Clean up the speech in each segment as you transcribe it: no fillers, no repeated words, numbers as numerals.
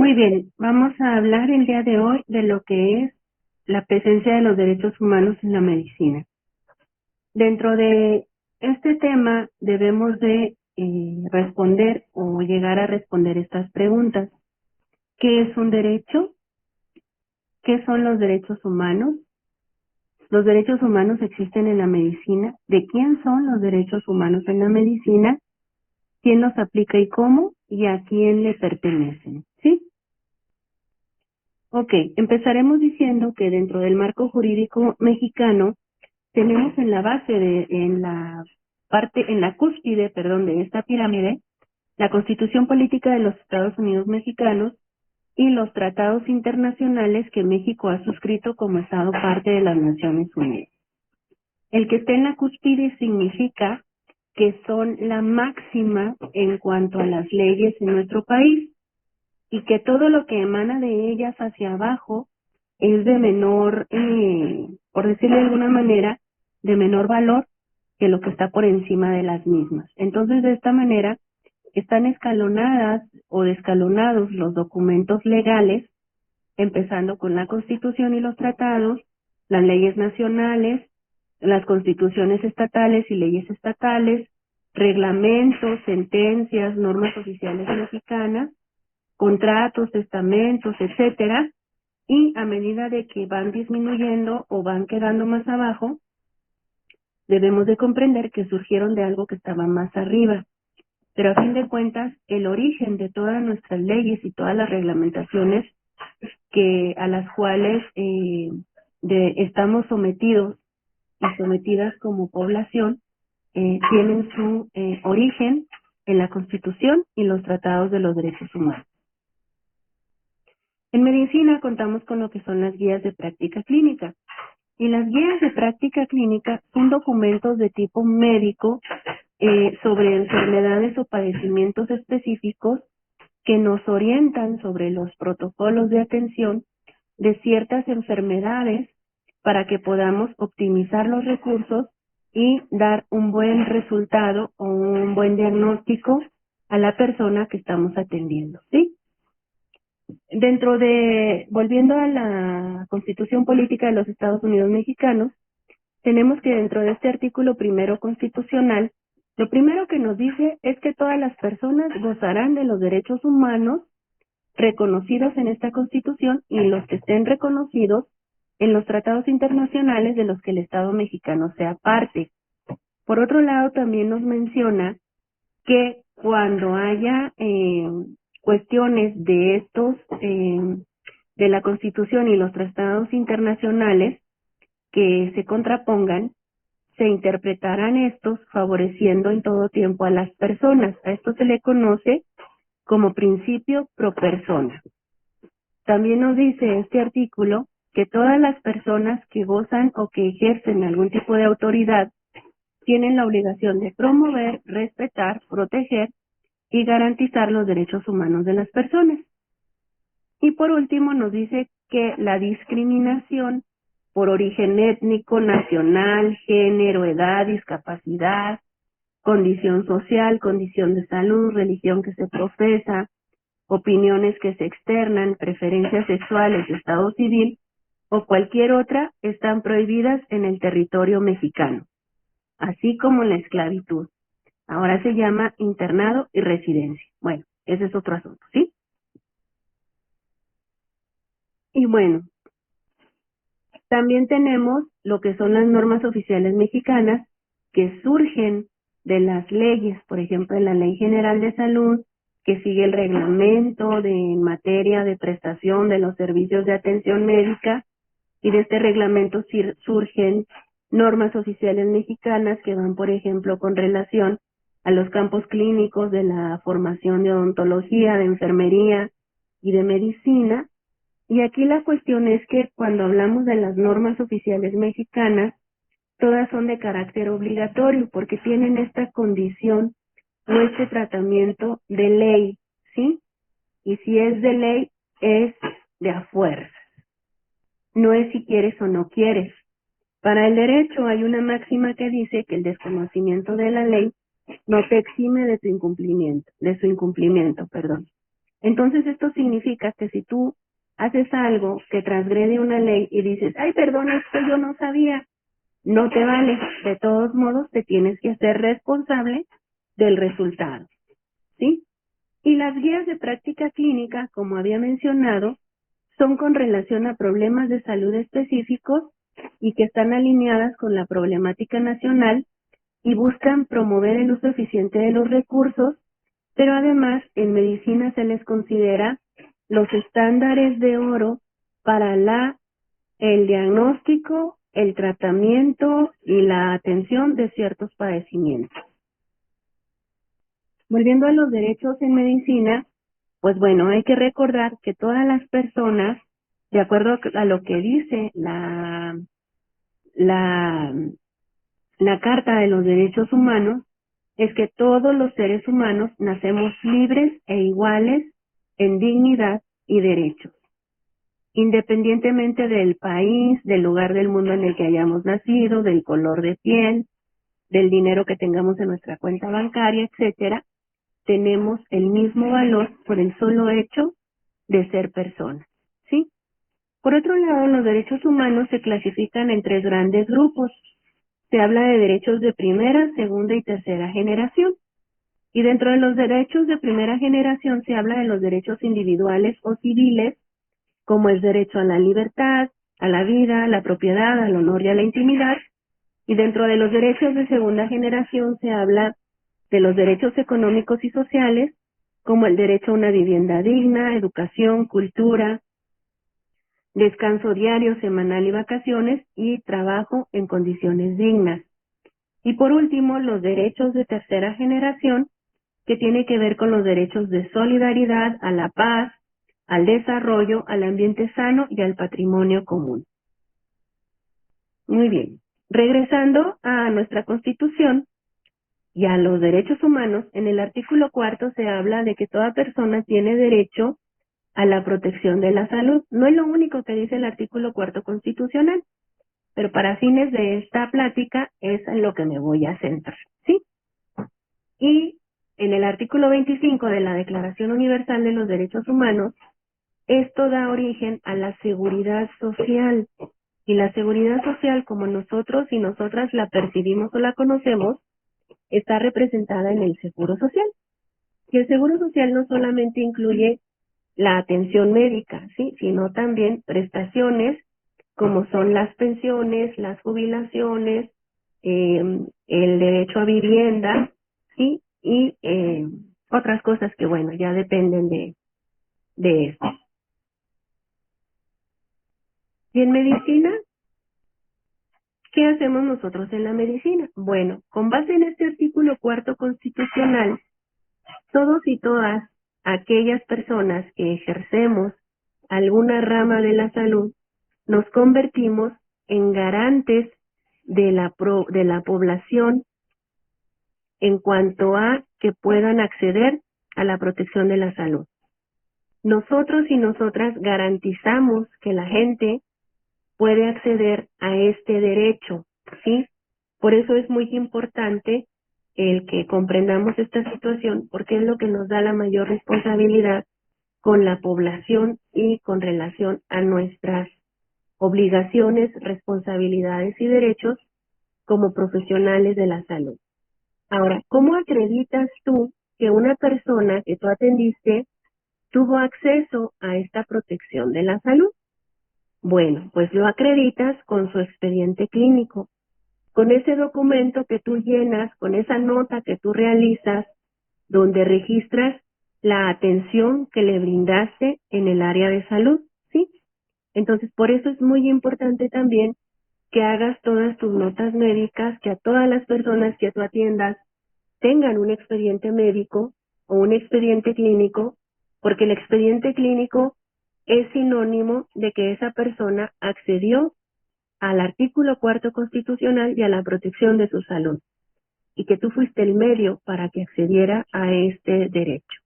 Muy bien, vamos a hablar el día de hoy de lo que es la presencia de los derechos humanos en la medicina. Dentro de este tema debemos de responder o llegar a responder estas preguntas. ¿Qué es un derecho? ¿Qué son los derechos humanos? ¿Los derechos humanos existen en la medicina? ¿De quién son los derechos humanos en la medicina? ¿Quién los aplica y cómo? ¿Y a quién le pertenecen? ¿Sí? Ok, empezaremos diciendo que dentro del marco jurídico mexicano tenemos en la base en la cúspide, perdón, de esta pirámide, la Constitución Política de los Estados Unidos Mexicanos y los tratados internacionales que México ha suscrito como Estado parte de las Naciones Unidas. El que esté en la cúspide significa que son la máxima en cuanto a las leyes en nuestro país y que todo lo que emana de ellas hacia abajo es de menor, por decirlo de alguna manera, de menor valor que lo que está por encima de las mismas. Entonces, de esta manera, están escalonadas o descalonados los documentos legales, empezando con la Constitución y los tratados, las leyes nacionales, las constituciones estatales y leyes estatales, reglamentos, sentencias, normas oficiales mexicanas, contratos, testamentos, etcétera, y a medida de que van disminuyendo o van quedando más abajo, debemos de comprender que surgieron de algo que estaba más arriba. Pero a fin de cuentas, el origen de todas nuestras leyes y todas las reglamentaciones a las cuales estamos sometidos y sometidas como población, tienen su origen en la Constitución y los tratados de los derechos humanos. En medicina contamos con lo que son las guías de práctica clínica. Y las guías de práctica clínica son documentos de tipo médico sobre enfermedades o padecimientos específicos que nos orientan sobre los protocolos de atención de ciertas enfermedades para que podamos optimizar los recursos y dar un buen resultado o un buen diagnóstico a la persona que estamos atendiendo, ¿sí? Volviendo a la Constitución Política de los Estados Unidos Mexicanos, tenemos que dentro de este artículo primero constitucional, lo primero que nos dice es que todas las personas gozarán de los derechos humanos reconocidos en esta Constitución y los que estén reconocidos en los tratados internacionales de los que el Estado mexicano sea parte. Por otro lado, también nos menciona que cuando haya cuestiones de de la Constitución y los tratados internacionales que se contrapongan, se interpretarán estos favoreciendo en todo tiempo a las personas. A esto se le conoce como principio pro persona. También nos dice este artículo que todas las personas que gozan o que ejercen algún tipo de autoridad tienen la obligación de promover, respetar, proteger y garantizar los derechos humanos de las personas. Y por último nos dice que la discriminación por origen étnico, nacional, género, edad, discapacidad, condición social, condición de salud, religión que se profesa, opiniones que se externan, preferencias sexuales, estado civil o cualquier otra están prohibidas en el territorio mexicano, así como la esclavitud. Ahora se llama internado y residencia. Bueno, ese es otro asunto, ¿sí? Y bueno, también tenemos lo que son las normas oficiales mexicanas que surgen de las leyes, por ejemplo, de la Ley General de Salud, que sigue el reglamento en materia de prestación de los servicios de atención médica, y de este reglamento surgen normas oficiales mexicanas que van, por ejemplo, con relación a los campos clínicos de la formación de odontología, de enfermería y de medicina. Y aquí la cuestión es que cuando hablamos de las normas oficiales mexicanas, todas son de carácter obligatorio porque tienen esta condición o este tratamiento de ley, ¿sí? Y si es de ley, es de a fuerza. No es si quieres o no quieres. Para el derecho hay una máxima que dice que el desconocimiento de la ley no te exime de su incumplimiento, perdón. Entonces esto significa que si tú haces algo que transgrede una ley y dices, ay, perdón, esto yo no sabía, no te vale. De todos modos, te tienes que hacer responsable del resultado, ¿sí? Y las guías de práctica clínica, como había mencionado, son con relación a problemas de salud específicos y que están alineadas con la problemática nacional y buscan promover el uso eficiente de los recursos, pero además en medicina se les considera los estándares de oro para el diagnóstico, el tratamiento y la atención de ciertos padecimientos. Volviendo a los derechos en medicina, pues bueno, hay que recordar que todas las personas, de acuerdo a lo que dice la Carta de los Derechos Humanos, es que todos los seres humanos nacemos libres e iguales en dignidad y derechos, independientemente del país, del lugar del mundo en el que hayamos nacido, del color de piel, del dinero que tengamos en nuestra cuenta bancaria, etcétera. Tenemos el mismo valor por el solo hecho de ser personas, ¿sí? Por otro lado, los derechos humanos se clasifican en 3 grandes grupos. Se habla de derechos de primera, segunda y tercera generación. Y dentro de los derechos de primera generación se habla de los derechos individuales o civiles, como el derecho a la libertad, a la vida, a la propiedad, al honor y a la intimidad. Y dentro de los derechos de segunda generación se habla de los derechos económicos y sociales, como el derecho a una vivienda digna, educación, cultura, descanso diario, semanal y vacaciones, y trabajo en condiciones dignas. Y por último, los derechos de tercera generación, que tiene que ver con los derechos de solidaridad, a la paz, al desarrollo, al ambiente sano y al patrimonio común. Muy bien. Regresando a nuestra Constitución y a los derechos humanos, en el artículo 4 se habla de que toda persona tiene derecho a la protección de la salud. No es lo único que dice el artículo 4 constitucional, pero para fines de esta plática es en lo que me voy a centrar, ¿sí? Y en el artículo 25 de la Declaración Universal de los Derechos Humanos, esto da origen a la seguridad social. Y la seguridad social, como nosotros y nosotras la percibimos o la conocemos, está representada en el seguro social. Y el seguro social no solamente incluye la atención médica, ¿sí?, sino también prestaciones como son las pensiones, las jubilaciones, el derecho a vivienda, ¿sí?, y otras cosas que, bueno, ya dependen de esto. Y en medicina, ¿qué hacemos nosotros en la medicina? Bueno, con base en este artículo 4 constitucional, todos y todas aquellas personas que ejercemos alguna rama de la salud, nos convertimos en garantes de la población en cuanto a que puedan acceder a la protección de la salud. Nosotros y nosotras garantizamos que la gente puede acceder a este derecho, ¿sí? Por eso es muy importante el que comprendamos esta situación, porque es lo que nos da la mayor responsabilidad con la población y con relación a nuestras obligaciones, responsabilidades y derechos como profesionales de la salud. Ahora, ¿cómo acreditas tú que una persona que tú atendiste tuvo acceso a esta protección de la salud? Bueno, pues lo acreditas con su expediente clínico, con ese documento que tú llenas, con esa nota que tú realizas, donde registras la atención que le brindaste en el área de salud, ¿sí? Entonces, por eso es muy importante también que hagas todas tus notas médicas, que a todas las personas que tú atiendas tengan un expediente médico o un expediente clínico, porque el expediente clínico es sinónimo de que esa persona accedió al artículo 4 constitucional y a la protección de su salud, y que tú fuiste el medio para que accediera a este derecho.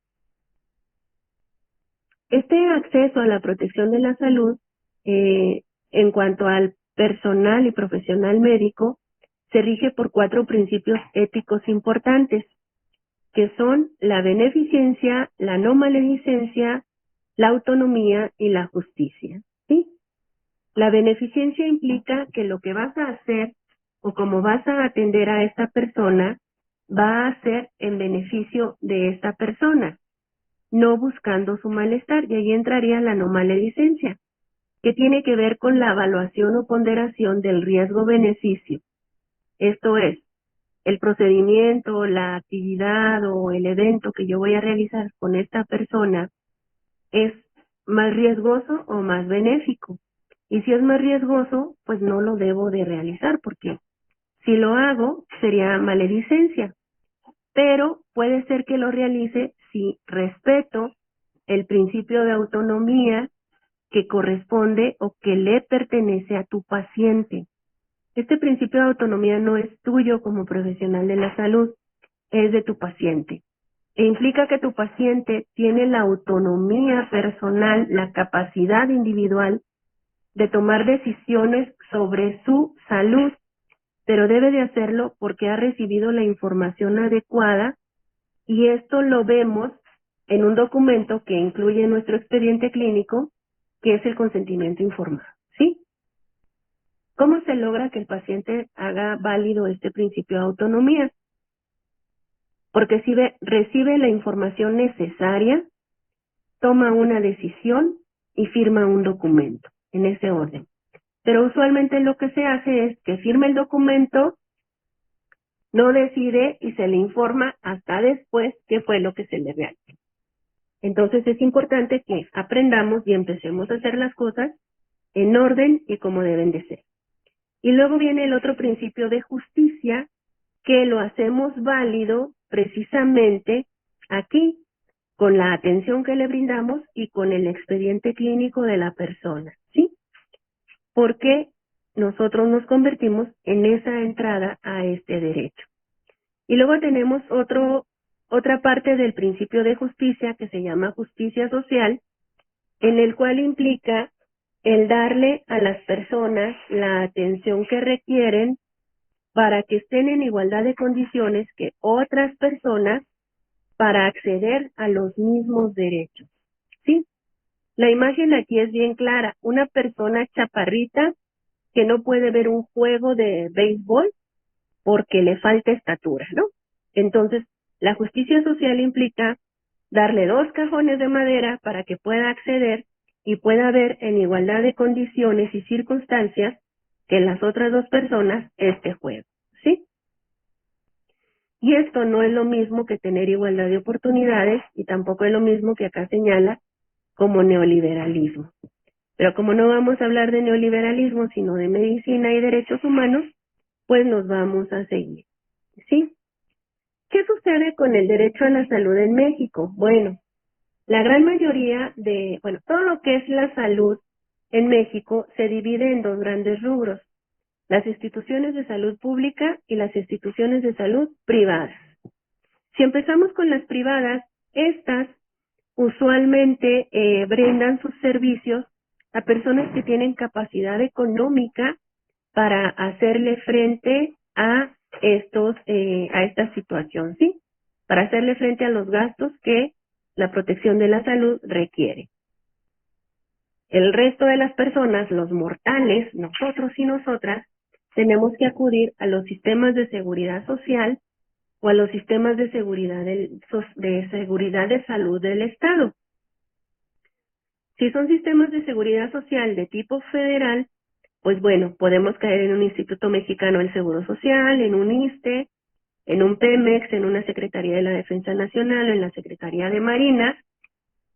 Este acceso a la protección de la salud, en cuanto al personal y profesional médico, se rige por 4 principios éticos importantes. que son la beneficencia, la no maledicencia, la autonomía y la justicia, ¿sí? La beneficencia implica que lo que vas a hacer o como vas a atender a esta persona va a ser en beneficio de esta persona, no buscando su malestar, y ahí entraría la no maledicencia, que tiene que ver con la evaluación o ponderación del riesgo-beneficio. Esto es, el procedimiento, la actividad o el evento que yo voy a realizar con esta persona es más riesgoso o más benéfico. Y si es más riesgoso, pues no lo debo de realizar, porque si lo hago sería maledicencia. Pero puede ser que lo realice si respeto el principio de autonomía que corresponde o que le pertenece a tu paciente. Este principio de autonomía no es tuyo como profesional de la salud, es de tu paciente. E implica que tu paciente tiene la autonomía personal, la capacidad individual de tomar decisiones sobre su salud, pero debe de hacerlo porque ha recibido la información adecuada, y esto lo vemos en un documento que incluye nuestro expediente clínico, que es el consentimiento informado, ¿sí? ¿Cómo se logra que el paciente haga válido este principio de autonomía? Porque si recibe la información necesaria, toma una decisión y firma un documento, en ese orden. Pero usualmente lo que se hace es que firma el documento, no decide y se le informa hasta después qué fue lo que se le realizó. Entonces es importante que aprendamos y empecemos a hacer las cosas en orden y como deben de ser. Y luego viene el otro principio de justicia, que lo hacemos válido precisamente aquí, con la atención que le brindamos y con el expediente clínico de la persona, ¿sí? Porque nosotros nos convertimos en esa entrada a este derecho. Y luego tenemos otra parte del principio de justicia que se llama justicia social, en el cual implica el darle a las personas la atención que requieren para que estén en igualdad de condiciones que otras personas para acceder a los mismos derechos, ¿sí? La imagen aquí es bien clara. Una persona chaparrita que no puede ver un juego de béisbol porque le falta estatura, ¿no? Entonces, la justicia social implica darle 2 cajones de madera para que pueda acceder y pueda ver en igualdad de condiciones y circunstancias que las otras 2 personas este juego, ¿sí? Y esto no es lo mismo que tener igualdad de oportunidades, y tampoco es lo mismo que acá señala como neoliberalismo. Pero como no vamos a hablar de neoliberalismo, sino de medicina y derechos humanos, pues nos vamos a seguir, ¿sí? ¿Qué sucede con el derecho a la salud en México? Bueno, la gran mayoría todo lo que es la salud en México se divide en 2 grandes rubros: las instituciones de salud pública y las instituciones de salud privadas. Si empezamos con las privadas, estas usualmente brindan sus servicios a personas que tienen capacidad económica para hacerle frente a esta situación, ¿sí? Para hacerle frente a los gastos que la protección de la salud requiere. El resto de las personas, los mortales, nosotros y nosotras, tenemos que acudir a los sistemas de seguridad social o a los sistemas de seguridad de salud del Estado. Si son sistemas de seguridad social de tipo federal, pues bueno, podemos caer en un Instituto Mexicano del Seguro Social, en un ISSSTE, en un Pemex, en una Secretaría de la Defensa Nacional, en la Secretaría de Marina,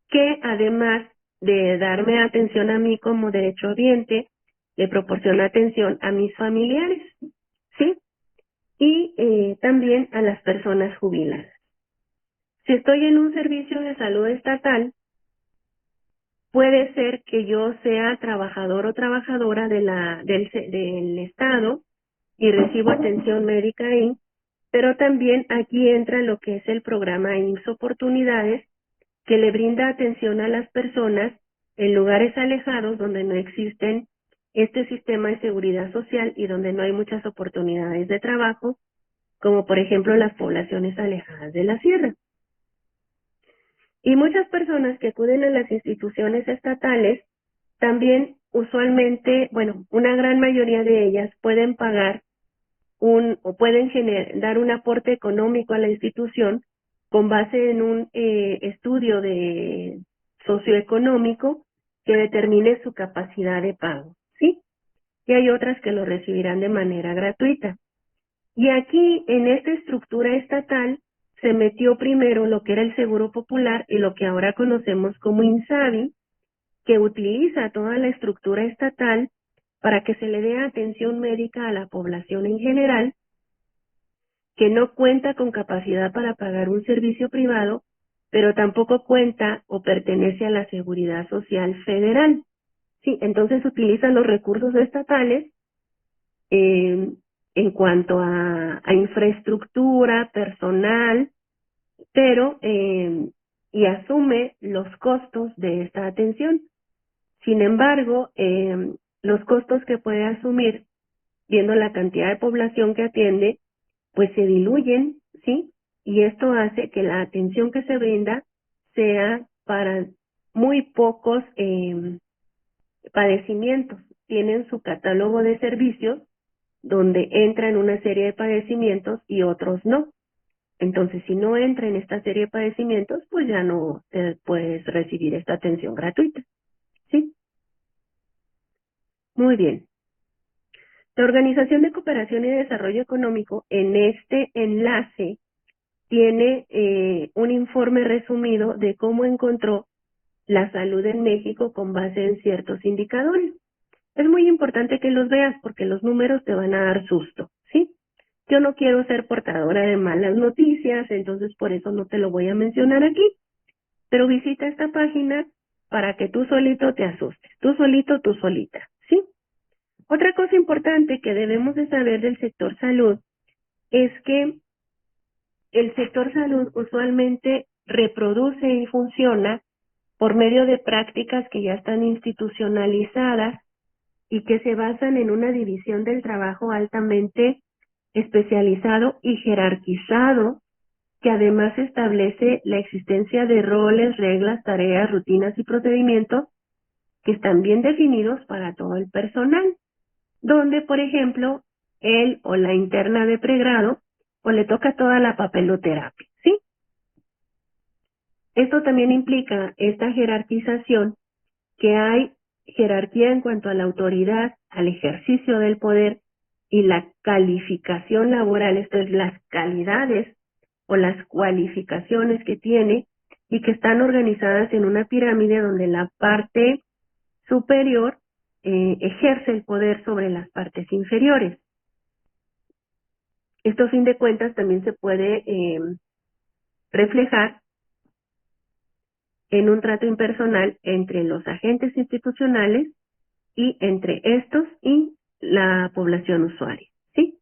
que además de darme atención a mí como derechohabiente, le proporciona atención a mis familiares, ¿sí? Y también a las personas jubiladas. Si estoy en un servicio de salud estatal, puede ser que yo sea trabajador o trabajadora del Estado y recibo atención médica ahí, pero también aquí entra lo que es el programa IMSS Oportunidades, que le brinda atención a las personas en lugares alejados donde no existen este sistema de seguridad social y donde no hay muchas oportunidades de trabajo, como por ejemplo las poblaciones alejadas de la sierra. Y muchas personas que acuden a las instituciones estatales también usualmente, bueno, una gran mayoría de ellas pueden pagar o pueden dar un aporte económico a la institución con base en un estudio de socioeconómico que determine su capacidad de pago, ¿sí? Y hay otras que lo recibirán de manera gratuita. Y aquí, en esta estructura estatal, se metió primero lo que era el Seguro Popular y lo que ahora conocemos como INSABI, que utiliza toda la estructura estatal para que se le dé atención médica a la población en general, que no cuenta con capacidad para pagar un servicio privado, pero tampoco cuenta o pertenece a la Seguridad Social Federal. Sí, entonces utilizan los recursos estatales en cuanto a infraestructura, personal, pero y asume los costos de esta atención. Sin embargo, los costos que puede asumir, viendo la cantidad de población que atiende, pues se diluyen, ¿sí? Y esto hace que la atención que se brinda sea para muy pocos padecimientos. Tienen su catálogo de servicios donde entran una serie de padecimientos y otros no. Entonces, si no entra en esta serie de padecimientos, pues ya no puedes recibir esta atención gratuita, ¿sí? Muy bien. La Organización de Cooperación y Desarrollo Económico en este enlace tiene un informe resumido de cómo encontró la salud en México con base en ciertos indicadores. Es muy importante que los veas porque los números te van a dar susto, ¿sí? Yo no quiero ser portadora de malas noticias, entonces por eso no te lo voy a mencionar aquí, pero visita esta página para que tú solito te asustes, tú solito, tú solita, ¿sí? Otra cosa importante que debemos de saber del sector salud es que el sector salud usualmente reproduce y funciona por medio de prácticas que ya están institucionalizadas y que se basan en una división del trabajo altamente especializado y jerarquizado, que además establece la existencia de roles, reglas, tareas, rutinas y procedimientos que están bien definidos para todo el personal, donde, por ejemplo, él o la interna de pregrado, pues le toca toda la papeloterapia, ¿sí? Esto también implica esta jerarquización, que hay jerarquía en cuanto a la autoridad, al ejercicio del poder y la calificación laboral, esto es las calidades o las cualificaciones que tiene y que están organizadas en una pirámide donde la parte superior ejerce el poder sobre las partes inferiores. Esto, a fin de cuentas, también se puede reflejar en un trato impersonal entre los agentes institucionales y entre estos y la población usuaria, ¿sí?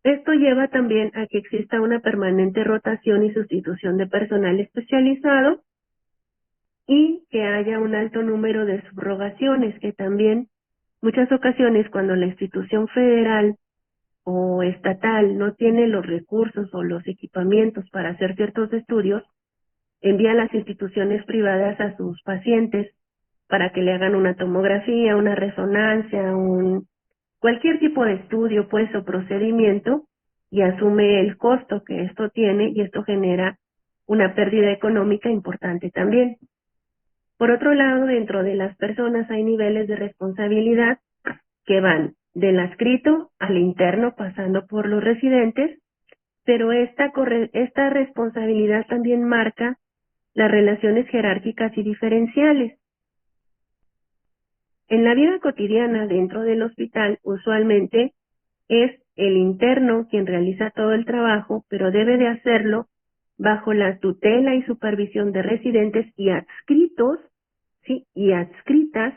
Esto lleva también a que exista una permanente rotación y sustitución de personal especializado y que haya un alto número de subrogaciones, que también muchas ocasiones cuando la institución federal o estatal no tiene los recursos o los equipamientos para hacer ciertos estudios, envía a las instituciones privadas a sus pacientes para que le hagan una tomografía, una resonancia, cualquier tipo de estudio, pues, o procedimiento, y asume el costo que esto tiene, y esto genera una pérdida económica importante también. Por otro lado, dentro de las personas hay niveles de responsabilidad que van del adscrito al interno, pasando por los residentes, pero esta responsabilidad también marca las relaciones jerárquicas y diferenciales. En la vida cotidiana dentro del hospital, usualmente es el interno quien realiza todo el trabajo, pero debe de hacerlo bajo la tutela y supervisión de residentes y adscritos, ¿sí? Y adscritas,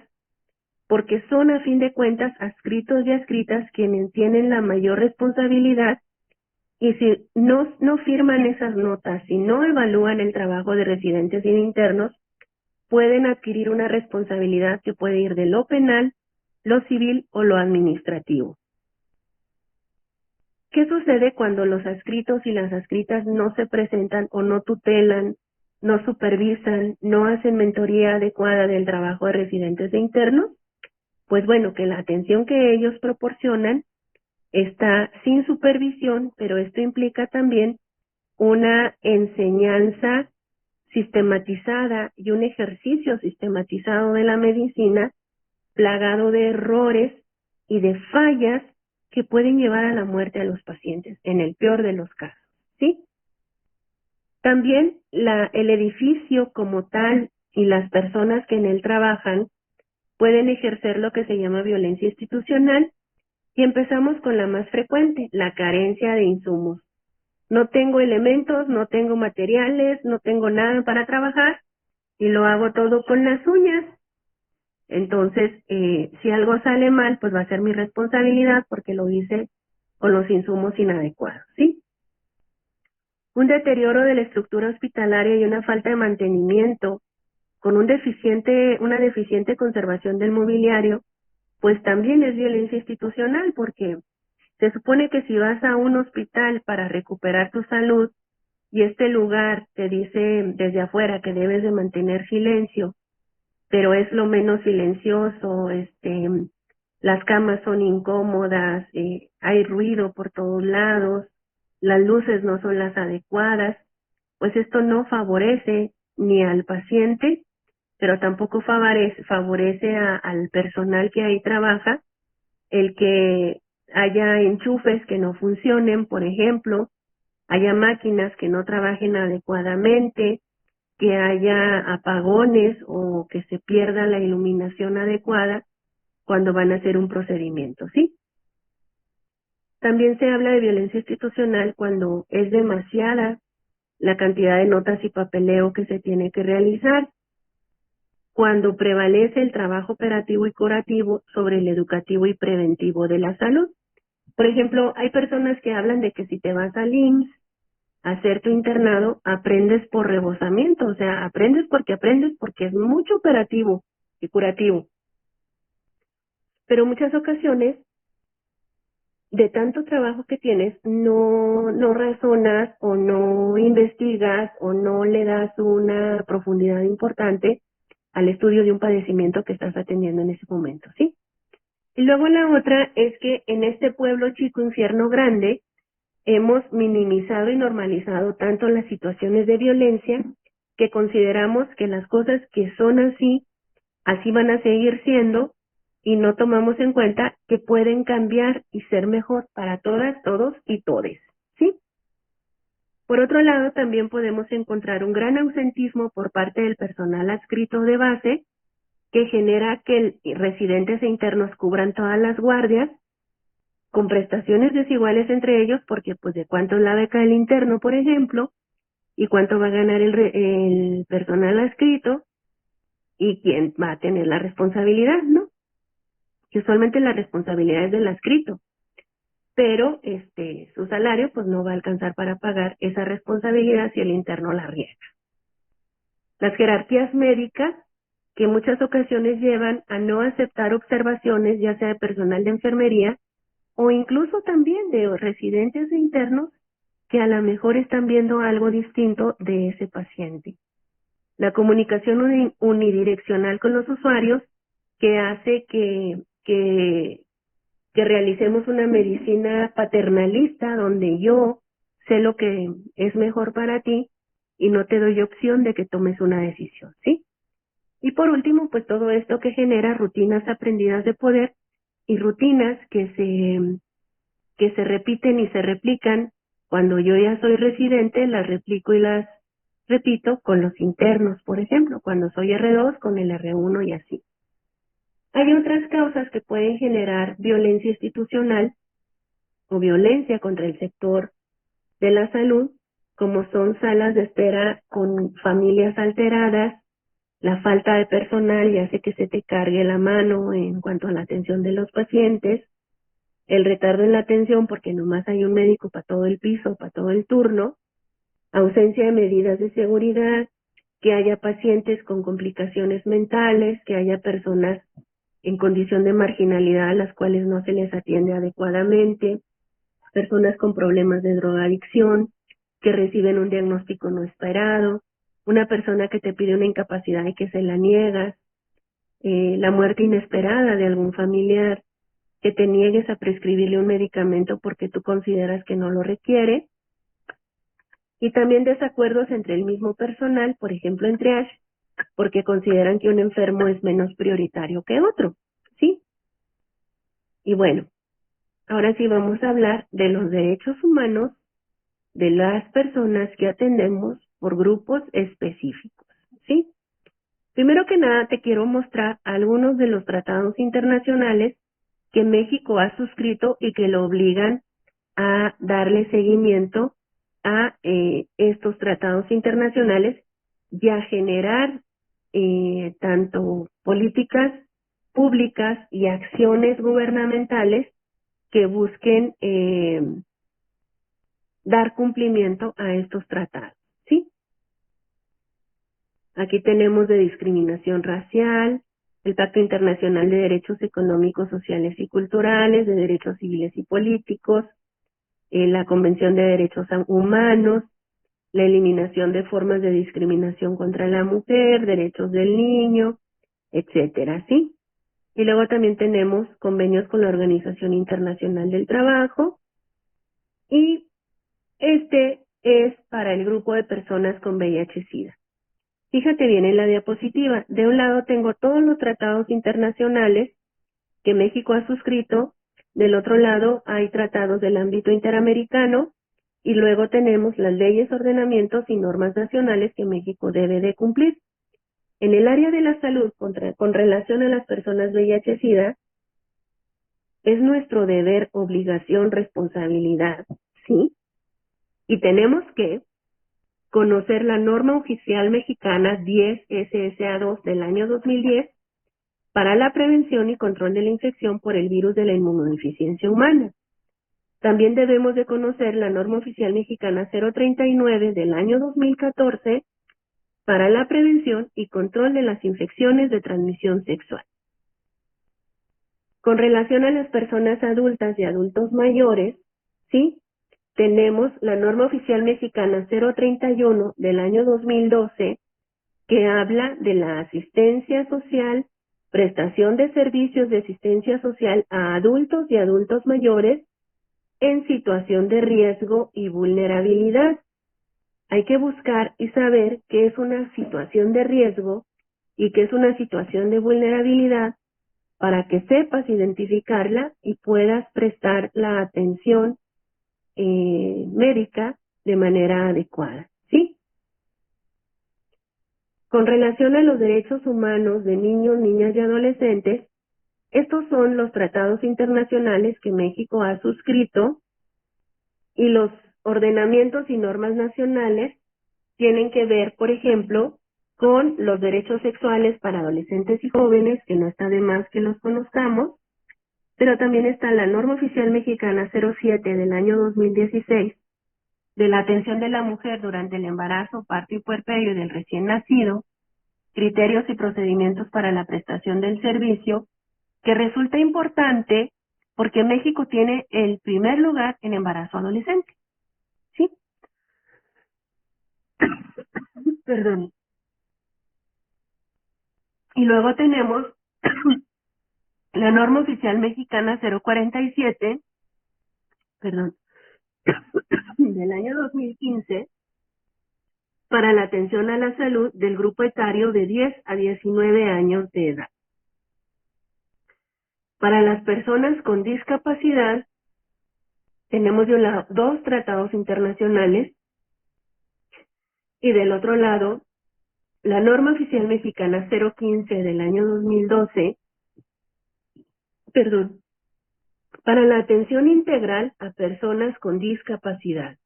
porque son a fin de cuentas adscritos y adscritas quienes tienen la mayor responsabilidad, y si no firman esas notas, si no evalúan el trabajo de residentes y de internos, pueden adquirir una responsabilidad que puede ir de lo penal, lo civil o lo administrativo. ¿Qué sucede cuando los adscritos y las adscritas no se presentan o no tutelan, no supervisan, no hacen mentoría adecuada del trabajo de residentes e internos? Pues bueno, que la atención que ellos proporcionan está sin supervisión, pero esto implica también una enseñanza sistematizada y un ejercicio sistematizado de la medicina, plagado de errores y de fallas que pueden llevar a la muerte a los pacientes, en el peor de los casos, ¿sí? También el edificio como tal y las personas que en él trabajan pueden ejercer lo que se llama violencia institucional, y empezamos con la más frecuente, la carencia de insumos. No tengo elementos, no tengo materiales, no tengo nada para trabajar y lo hago todo con las uñas. Entonces, si algo sale mal, pues va a ser mi responsabilidad porque lo hice con los insumos inadecuados, ¿sí? Un deterioro de la estructura hospitalaria y una falta de mantenimiento con una deficiente conservación del mobiliario, pues también es violencia institucional porque se supone que si vas a un hospital para recuperar tu salud y este lugar te dice desde afuera que debes de mantener silencio, pero es lo menos silencioso, las camas son incómodas, hay ruido por todos lados, las luces no son las adecuadas, pues esto no favorece ni al paciente, pero tampoco favorece al personal que ahí trabaja, el que haya enchufes que no funcionen, por ejemplo, haya máquinas que no trabajen adecuadamente, que haya apagones o que se pierda la iluminación adecuada cuando van a hacer un procedimiento, ¿sí? También se habla de violencia institucional cuando es demasiada la cantidad de notas y papeleo que se tiene que realizar, cuando prevalece el trabajo operativo y curativo sobre el educativo y preventivo de la salud. Por ejemplo, hay personas que hablan de que si te vas al IMSS a hacer tu internado, aprendes por rebosamiento, o sea, aprendes porque es mucho operativo y curativo. Pero muchas ocasiones, de tanto trabajo que tienes, no razonas o no investigas o no le das una profundidad importante al estudio de un padecimiento que estás atendiendo en ese momento, ¿sí? Y luego la otra es que en este pueblo chico, infierno grande, hemos minimizado y normalizado tanto las situaciones de violencia que consideramos que las cosas que son así, así van a seguir siendo y no tomamos en cuenta que pueden cambiar y ser mejor para todas, todos y todes, ¿sí? Por otro lado, también podemos encontrar un gran ausentismo por parte del personal adscrito de base que genera que residentes e internos cubran todas las guardias con prestaciones desiguales entre ellos porque pues de cuánto es la beca del interno, por ejemplo, y cuánto va a ganar el personal adscrito y quién va a tener la responsabilidad, ¿no? Que usualmente la responsabilidad es del adscrito, pero su salario pues no va a alcanzar para pagar esa responsabilidad si el interno la riega. Las jerarquías médicas que en muchas ocasiones llevan a no aceptar observaciones ya sea de personal de enfermería o incluso también de residentes e internos que a lo mejor están viendo algo distinto de ese paciente. La comunicación unidireccional con los usuarios que hace que realicemos una medicina paternalista donde yo sé lo que es mejor para ti y no te doy opción de que tomes una decisión, ¿sí? Y por último, pues todo esto que genera rutinas aprendidas de poder y rutinas que se repiten y se replican. Cuando yo ya soy residente, las replico y las repito con los internos, por ejemplo, cuando soy R2 con el R1 y así. Hay otras causas que pueden generar violencia institucional o violencia contra el sector de la salud, como son salas de espera con familias alteradas, la falta de personal y hace que se te cargue la mano en cuanto a la atención de los pacientes, el retardo en la atención porque nomás hay un médico para todo el piso, para todo el turno, ausencia de medidas de seguridad, que haya pacientes con complicaciones mentales, que haya personas en condición de marginalidad a las cuales no se les atiende adecuadamente, personas con problemas de drogadicción, que reciben un diagnóstico no esperado, una persona que te pide una incapacidad y que se la niegas, la muerte inesperada de algún familiar, que te niegues a prescribirle un medicamento porque tú consideras que no lo requiere, y también desacuerdos entre el mismo personal, por ejemplo en triage, porque consideran que un enfermo es menos prioritario que otro, ¿sí? Y bueno, ahora sí vamos a hablar de los derechos humanos de las personas que atendemos por grupos específicos, ¿sí? Primero que nada te quiero mostrar algunos de los tratados internacionales que México ha suscrito y que lo obligan a darle seguimiento a estos tratados internacionales y a generar tanto políticas públicas y acciones gubernamentales que busquen dar cumplimiento a estos tratados, ¿sí? Aquí tenemos de discriminación racial, el Pacto Internacional de Derechos Económicos, Sociales y Culturales, de Derechos Civiles y Políticos, la Convención de Derechos Humanos, la eliminación de formas de discriminación contra la mujer, derechos del niño, etcétera, ¿sí? Y luego también tenemos convenios con la Organización Internacional del Trabajo, y este es para el grupo de personas con VIH-Sida. Fíjate bien en la diapositiva. De un lado tengo todos los tratados internacionales que México ha suscrito, del otro lado hay tratados del ámbito interamericano, y luego tenemos las leyes, ordenamientos y normas nacionales que México debe de cumplir. En el área de la salud, con relación a las personas VIH-Sida, es nuestro deber, obligación, responsabilidad, ¿sí? Y tenemos que conocer la norma oficial mexicana 10 SSA2 del año 2010 para la prevención y control de la infección por el virus de la inmunodeficiencia humana. También debemos de conocer la norma oficial mexicana 039 del año 2014 para la prevención y control de las infecciones de transmisión sexual. Con relación a las personas adultas y adultos mayores, ¿sí? Tenemos la norma oficial mexicana 031 del año 2012 que habla de la asistencia social, prestación de servicios de asistencia social a adultos y adultos mayores en situación de riesgo y vulnerabilidad. Hay que buscar y saber qué es una situación de riesgo y qué es una situación de vulnerabilidad para que sepas identificarla y puedas prestar la atención médica de manera adecuada, ¿sí? Con relación a los derechos humanos de niños, niñas y adolescentes, estos son los tratados internacionales que México ha suscrito, y los ordenamientos y normas nacionales tienen que ver, por ejemplo, con los derechos sexuales para adolescentes y jóvenes, que no está de más que los conozcamos, pero también está la norma oficial mexicana 07 del año 2016 de la atención de la mujer durante el embarazo, parto y puerperio del recién nacido, criterios y procedimientos para la prestación del servicio, que resulta importante porque México tiene el primer lugar en embarazo adolescente, ¿sí? Perdón. Y luego tenemos la norma oficial mexicana 047, perdón, del año 2015, para la atención a la salud del grupo etario de 10 a 19 años de edad. Para las personas con discapacidad, tenemos de un lado dos tratados internacionales y del otro lado la norma oficial mexicana 015 del año 2012, perdón, para la atención integral a personas con discapacidad.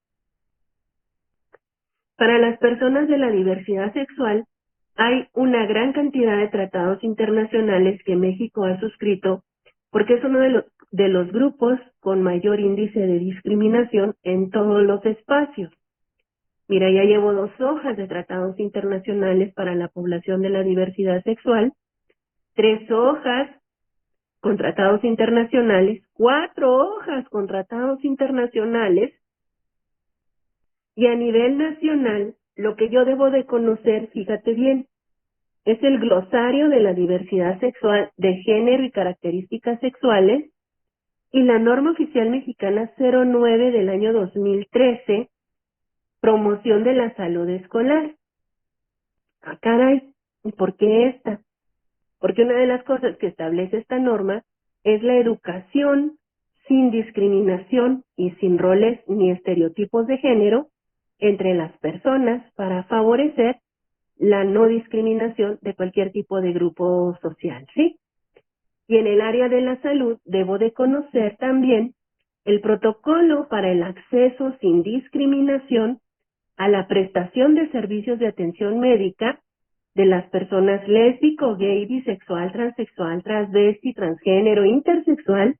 Para las personas de la diversidad sexual, hay una gran cantidad de tratados internacionales que México ha suscrito porque es uno de los grupos con mayor índice de discriminación en todos los espacios. Mira, ya llevo 2 hojas de tratados internacionales para la población de la diversidad sexual, 3 hojas con tratados internacionales, 4 hojas con tratados internacionales, y a nivel nacional, lo que yo debo de conocer, fíjate bien, es el glosario de la diversidad sexual de género y características sexuales y la norma oficial mexicana 09 del año 2013, promoción de la salud escolar. Ah, caray, ¿y por qué esta? Porque una de las cosas que establece esta norma es la educación sin discriminación y sin roles ni estereotipos de género entre las personas para favorecer la no discriminación de cualquier tipo de grupo social, ¿sí? Y en el área de la salud debo de conocer también el protocolo para el acceso sin discriminación a la prestación de servicios de atención médica de las personas lésbico, gay, bisexual, transexual, transvesti, transgénero, intersexual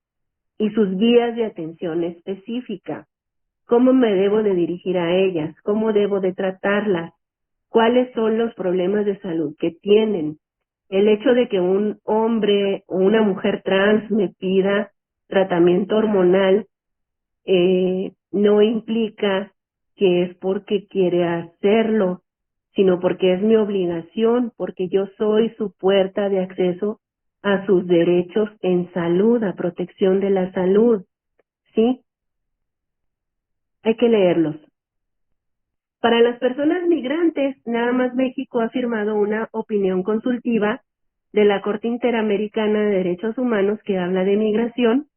y sus vías de atención específica. ¿Cómo me debo de dirigir a ellas? ¿Cómo debo de tratarlas? ¿Cuáles son los problemas de salud que tienen? El hecho de que un hombre o una mujer trans me pida tratamiento hormonal no implica que es porque quiere hacerlo, sino porque es mi obligación, porque yo soy su puerta de acceso a sus derechos en salud, a protección de la salud, ¿sí? Hay que leerlos. Para las personas migrantes, nada más México ha firmado una opinión consultiva de la Corte Interamericana de Derechos Humanos que habla de migración,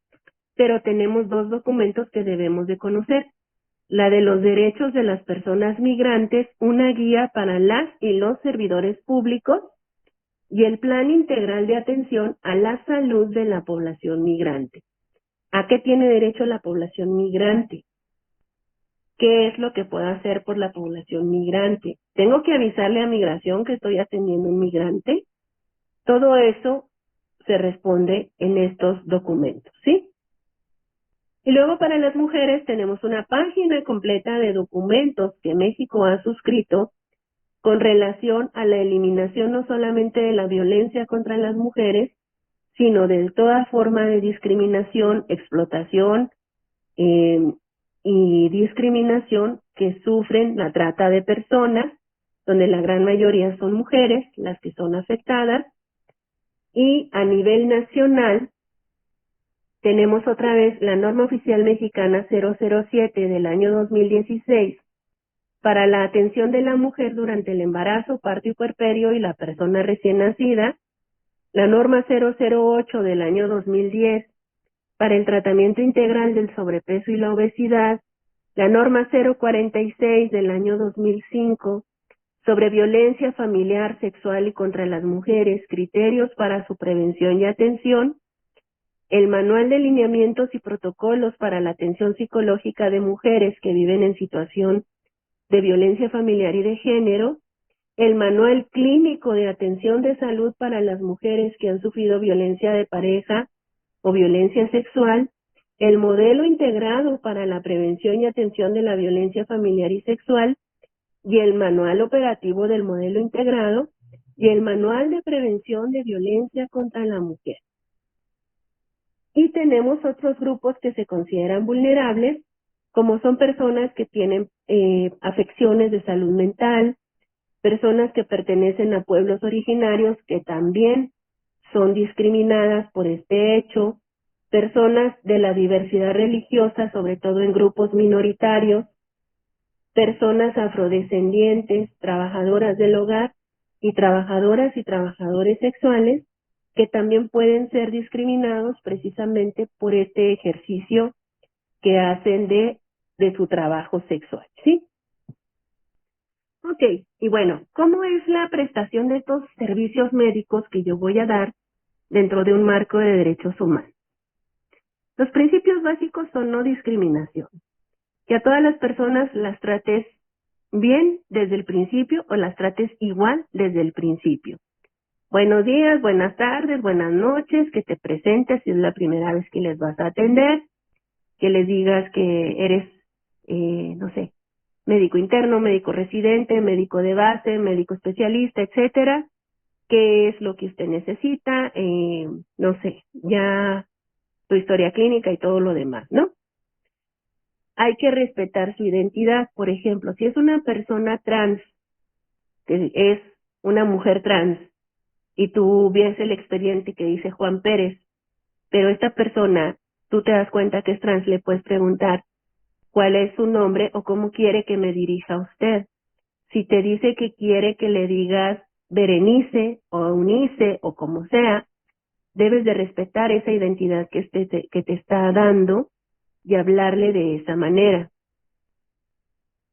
pero tenemos 2 documentos que debemos de conocer. La de los derechos de las personas migrantes, una guía para las y los servidores públicos, y el Plan Integral de Atención a la Salud de la Población Migrante. ¿A qué tiene derecho la población migrante? ¿Qué es lo que puedo hacer por la población migrante? ¿Tengo que avisarle a migración que estoy atendiendo a un migrante? Todo eso se responde en estos documentos, ¿sí? Y luego para las mujeres tenemos una página completa de documentos que México ha suscrito con relación a la eliminación no solamente de la violencia contra las mujeres, sino de toda forma de discriminación, explotación y discriminación que sufren la trata de personas, donde la gran mayoría son mujeres las que son afectadas, y a nivel nacional tenemos otra vez la norma oficial mexicana 007 del año 2016 para la atención de la mujer durante el embarazo, parto y puerperio y la persona recién nacida, la norma 008 del año 2010 para el tratamiento integral del sobrepeso y la obesidad, la norma 046 del año 2005 sobre violencia familiar, sexual y contra las mujeres, criterios para su prevención y atención, el manual de lineamientos y protocolos para la atención psicológica de mujeres que viven en situación de violencia familiar y de género, el manual clínico de atención de salud para las mujeres que han sufrido violencia de pareja o violencia sexual, el modelo integrado para la prevención y atención de la violencia familiar y sexual, y el manual operativo del modelo integrado, y el manual de prevención de violencia contra la mujer. Y tenemos otros grupos que se consideran vulnerables, como son personas que tienen afecciones de salud mental, personas que pertenecen a pueblos originarios que también son discriminadas por este hecho, personas de la diversidad religiosa, sobre todo en grupos minoritarios, personas afrodescendientes, trabajadoras del hogar y trabajadoras y trabajadores sexuales que también pueden ser discriminados precisamente por este ejercicio que hacen de su trabajo sexual, ¿sí? Ok, y bueno, ¿cómo es la prestación de estos servicios médicos que yo voy a dar dentro de un marco de derechos humanos? Los principios básicos son no discriminación, que a todas las personas las trates bien desde el principio o las trates igual desde el principio. Buenos días, buenas tardes, buenas noches, que te presentes si es la primera vez que les vas a atender, que les digas que eres, no sé, médico interno, médico residente, médico de base, médico especialista, etcétera, qué es lo que usted necesita, no sé, ya su historia clínica y todo lo demás, ¿no? Hay que respetar su identidad. Por ejemplo, si es una persona trans, que es una mujer trans, y tú ves el expediente que dice Juan Pérez, pero esta persona, tú te das cuenta que es trans, le puedes preguntar cuál es su nombre o cómo quiere que me dirija a usted. Si te dice que quiere que le digas Berenice o Eunice o como sea, debes de respetar esa identidad que te está dando y hablarle de esa manera.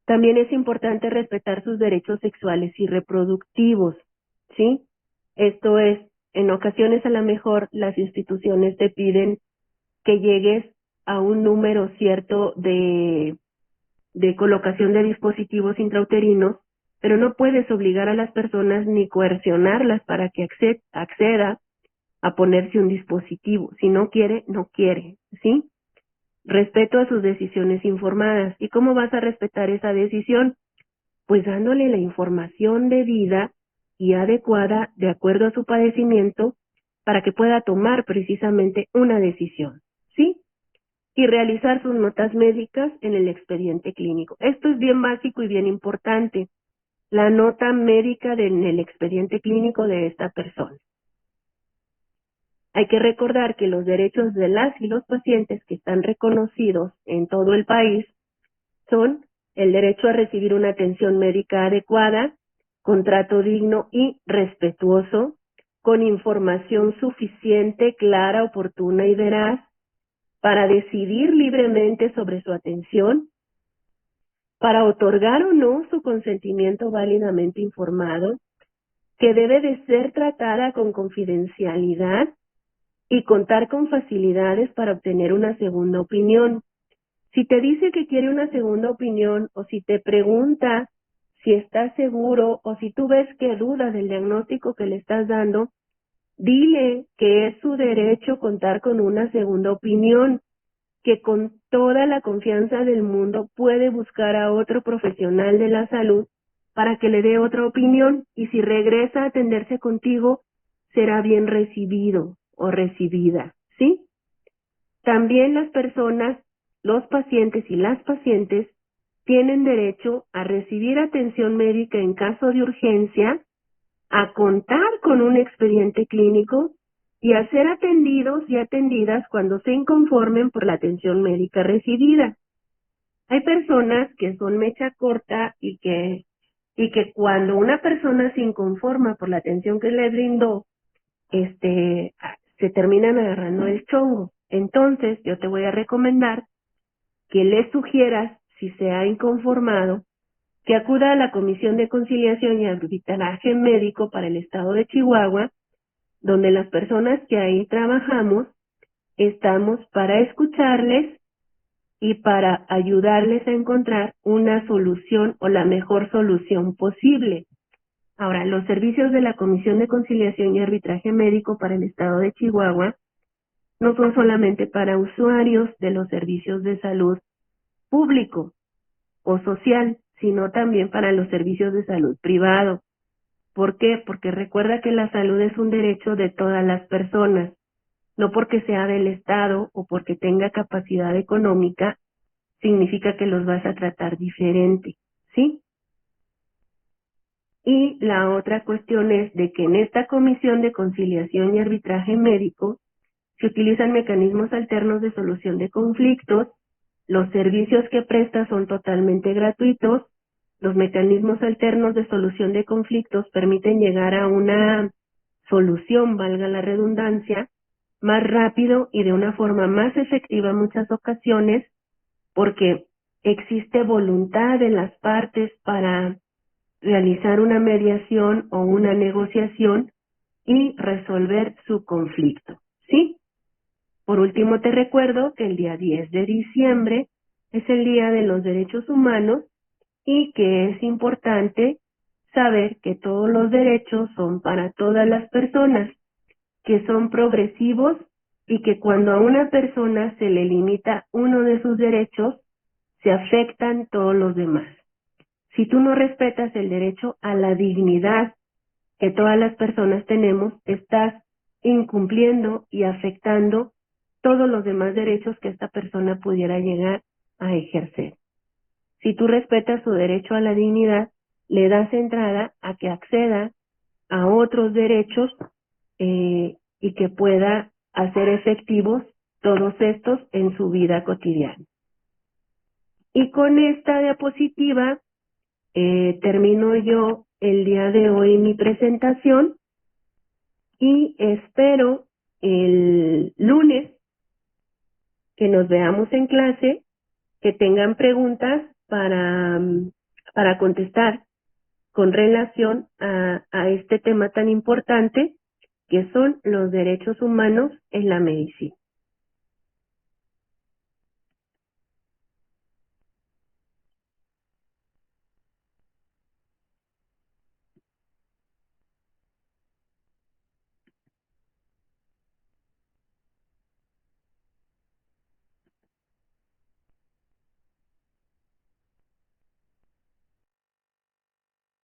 También es importante respetar sus derechos sexuales y reproductivos, ¿sí? Esto es, en ocasiones a lo mejor las instituciones te piden que llegues a un número cierto de colocación de dispositivos intrauterinos, pero no puedes obligar a las personas ni coercionarlas para que acceda a ponerse un dispositivo. Si no quiere, no quiere, ¿sí? Respeto a sus decisiones informadas. ¿Y cómo vas a respetar esa decisión? Pues dándole la información debida y adecuada de acuerdo a su padecimiento para que pueda tomar precisamente una decisión, ¿sí? Y realizar sus notas médicas en el expediente clínico. Esto es bien básico y bien importante, la nota médica en el expediente clínico de esta persona. Hay que recordar que los derechos de las y los pacientes que están reconocidos en todo el país son el derecho a recibir una atención médica adecuada, con trato digno y respetuoso, con información suficiente, clara, oportuna y veraz, para decidir libremente sobre su atención, para otorgar o no su consentimiento válidamente informado, que debe de ser tratada con confidencialidad y contar con facilidades para obtener una segunda opinión. Si te dice que quiere una segunda opinión o si te pregunta si estás seguro o si tú ves que duda del diagnóstico que le estás dando, dile que es su derecho contar con una segunda opinión, que con toda la confianza del mundo puede buscar a otro profesional de la salud para que le dé otra opinión y si regresa a atenderse contigo, será bien recibido o recibida, ¿sí? También las personas, los pacientes y las pacientes tienen derecho a recibir atención médica en caso de urgencia, a contar con un expediente clínico y a ser atendidos y atendidas cuando se inconformen por la atención médica recibida. Hay personas que son mecha corta y que cuando una persona se inconforma por la atención que le brindó, se terminan agarrando el chongo. Entonces, yo te voy a recomendar que le sugieras, si se ha inconformado, que acuda a la Comisión de Conciliación y Arbitraje Médico para el Estado de Chihuahua, donde las personas que ahí trabajamos estamos para escucharles y para ayudarles a encontrar una solución o la mejor solución posible. Ahora, los servicios de la Comisión de Conciliación y Arbitraje Médico para el Estado de Chihuahua no son solamente para usuarios de los servicios de salud público o social, sino también para los servicios de salud privado. ¿Por qué? Porque recuerda que la salud es un derecho de todas las personas, no porque sea del Estado o porque tenga capacidad económica, significa que los vas a tratar diferente, ¿sí? Y la otra cuestión es de que en esta Comisión de Conciliación y Arbitraje Médico se utilizan mecanismos alternos de solución de conflictos, los servicios que presta son totalmente gratuitos, los mecanismos alternos de solución de conflictos permiten llegar a una solución, valga la redundancia, más rápido y de una forma más efectiva en muchas ocasiones, porque existe voluntad de las partes para realizar una mediación o una negociación y resolver su conflicto, ¿sí? Por último, te recuerdo que el día 10 de diciembre es el Día de los Derechos Humanos y que es importante saber que todos los derechos son para todas las personas, que son progresivos y que cuando a una persona se le limita uno de sus derechos, se afectan todos los demás. Si tú no respetas el derecho a la dignidad que todas las personas tenemos, estás incumpliendo y afectando todos los demás derechos que esta persona pudiera llegar a ejercer. Si tú respetas su derecho a la dignidad, le das entrada a que acceda a otros derechos y que pueda hacer efectivos todos estos en su vida cotidiana. Y con esta diapositiva termino yo el día de hoy mi presentación y espero el lunes que nos veamos en clase, que tengan preguntas para contestar con relación a este tema tan importante que son los derechos humanos en la medicina.